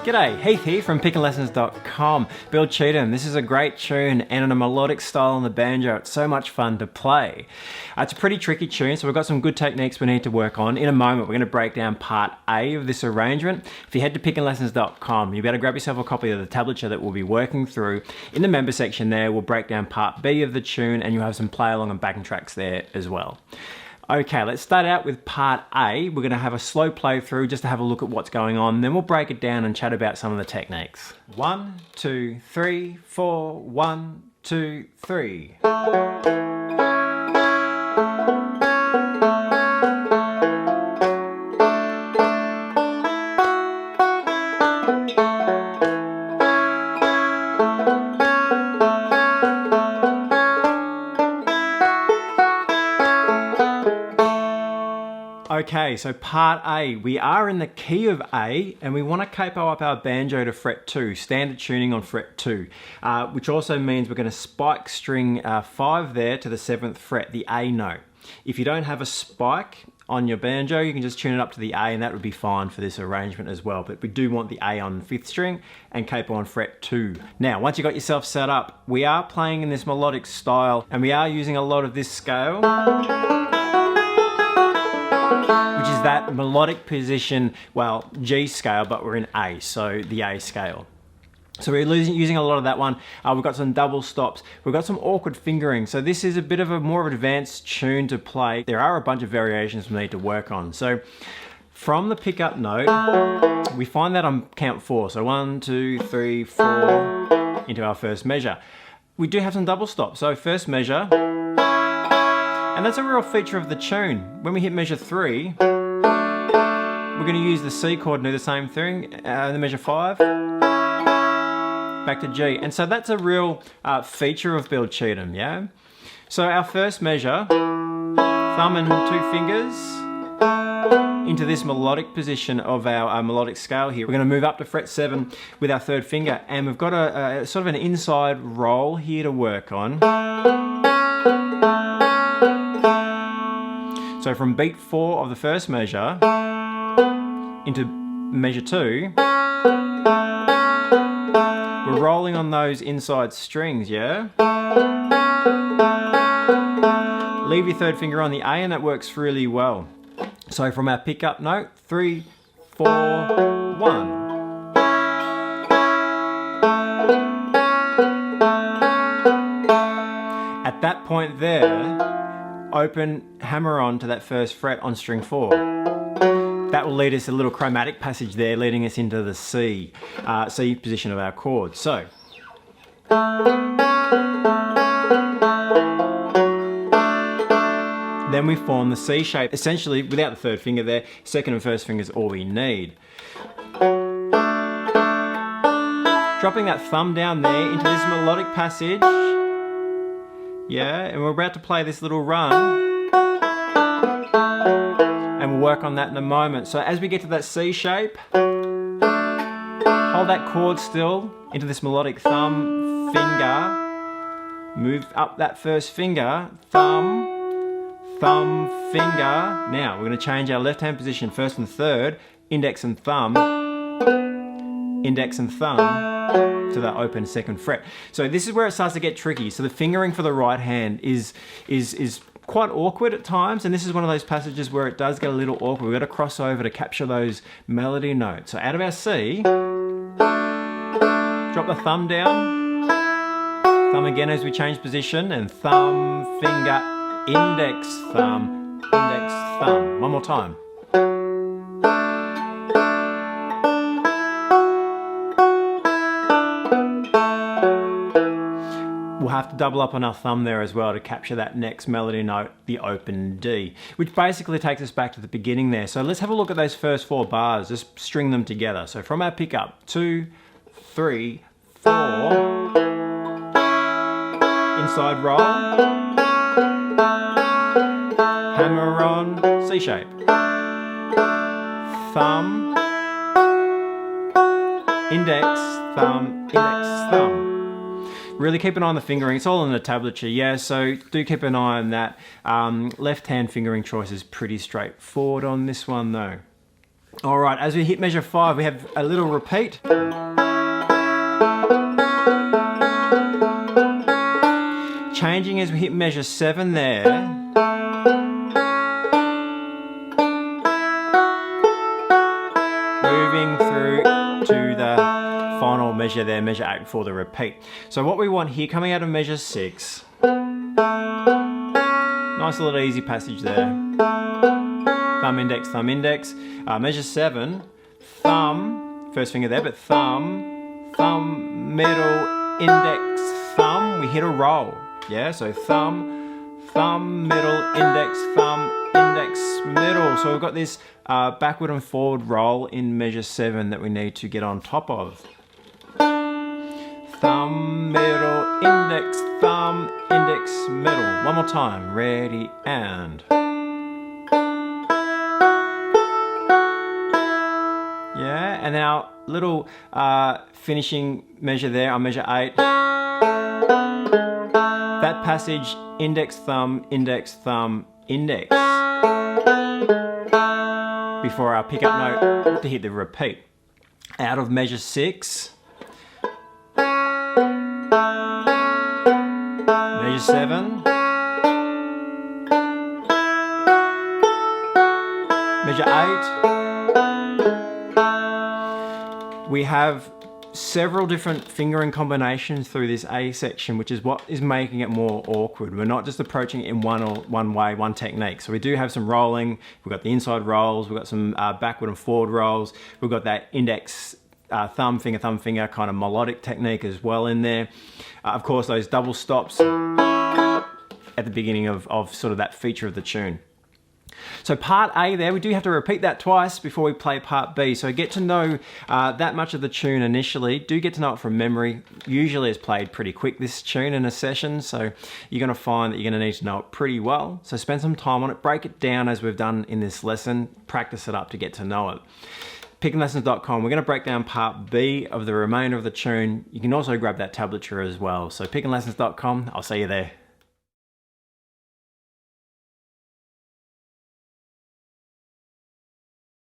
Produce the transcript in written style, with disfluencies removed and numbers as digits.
G'day, Heath here from pickandlessons.com. Build Cheatham. This is a great tune and in a melodic style on the banjo. It's so much fun to play. It's a pretty tricky tune, so we've got some good techniques we need to work on. In a moment, we're going to break down part A of this arrangement. If you head to pickandlessons.com, you'll be able to grab yourself a copy of the tablature that we'll be working through. In the member section there, we'll break down part B of the tune and you'll have some play along and backing tracks there as well. Okay, let's start out with part A. We're going to have a slow play through just to have a look at what's going on. Then we'll break it down and chat about some of the techniques. 1, 2, 3, 4, 1, 2, 3. Okay, so part A, we are in the key of A and we want to capo up our banjo to fret 2, standard tuning on fret 2, which also means we're going to spike string 5 there to the 7th fret, the A note. If you don't have a spike on your banjo, you can just tune it up to the A and that would be fine for this arrangement as well, but we do want the A on 5th string and capo on fret 2. Now, once you've got yourself set up, we are playing in this melodic style and we are using a lot of this scale, which is that melodic position, well, G scale, but we're in A, so the A scale. So we're using a lot of that one. We've got some double stops. We've got some awkward fingering. So this is a bit of a more advanced tune to play. There are a bunch of variations we need to work on. So from the pickup note, we find that on count 4. So 1, 2, 3, 4 into our first measure. We do have some double stops. So first measure, and that's a real feature of the tune. When we hit measure 3, we're going to use the C chord and do the same thing, the measure 5, back to G. And so that's a real feature of Build Cheatham, yeah? So our first measure, thumb and 2 fingers into this melodic position of our melodic scale here. We're going to move up to fret 7 with our 3rd finger, and we've got a sort of an inside roll here to work on. So from beat 4 of the first measure into measure 2, we're rolling on those inside strings, yeah? Leave your 3rd finger on the A and that works really well. So from our pickup note, 3, 4, 1. At that point there, open hammer on to that 1st fret on string 4. That will lead us a little chromatic passage there, leading us into the C position of our chord. So then we form the C shape. Essentially, without the 3rd finger there, 2nd and 1st finger is all we need. Dropping that thumb down there into this melodic passage. Yeah, and we're about to play this little run. And we'll work on that in a moment. So as we get to that C shape, hold that chord still into this melodic thumb, finger, move up that 1st finger, thumb, thumb, finger. Now we're going to change our left hand position, 1st and 3rd, index and thumb, index and thumb to the open 2nd fret. So this is where it starts to get tricky. So the fingering for the right hand is quite awkward at times, and this is one of those passages where it does get a little awkward. We've got to cross over to capture those melody notes. So out of our C, drop the thumb down, thumb again as we change position, and thumb, finger, index, thumb, index, thumb. One more time. we'll have to double up on our thumb there as well to capture that next melody note, the open D, which basically takes us back to the beginning there. So let's have a look at those first 4 bars, just string them together. So from our pickup, 2, 3, 4, inside roll, hammer on, C shape, thumb, index, thumb, index, thumb. Really keep an eye on the fingering. It's all in the tablature, yeah, so do keep an eye on that. Left-hand fingering choice is pretty straightforward on this one though. All right, as we hit measure 5, we have a little repeat. Changing as we hit measure 7 there. Moving through to the final measure there, measure 8 before the repeat. So what we want here, coming out of measure 6, nice little easy passage there. Thumb, index, thumb, index. Measure 7, thumb, first finger there, but thumb, thumb, middle, index, thumb. We hit a roll, yeah? So thumb, thumb, middle, index, thumb, index, middle. So we've got this backward and forward roll in measure 7 that we need to get on top of. Thumb, middle, index, thumb, index, middle. One more time. Ready, and. Yeah, and our little finishing measure there on measure 8. That passage, index, thumb, index, index. Before our pickup note to hit the repeat. Out of measure 6. Measure 7. Measure 8. We have several different fingering combinations through this A section, which is what is making it more awkward. We're not just approaching it in one way, one technique. So we do have some rolling, we've got the inside rolls, we've got some backward and forward rolls, we've got that index, thumb, finger kind of melodic technique as well in there. Of course, those double stops at the beginning of sort of that feature of the tune. So part A there, we do have to repeat that twice before we play part B. So get to know that much of the tune initially. Do get to know it from memory. Usually it's played pretty quick, this tune, in a session. So you're going to find that you're going to need to know it pretty well. So spend some time on it. Break it down as we've done in this lesson. Practice it up to get to know it. PickingLessons.com. We're going to break down part B of the remainder of the tune. You can also grab that tablature as well. So PickingLessons.com. I'll see you there.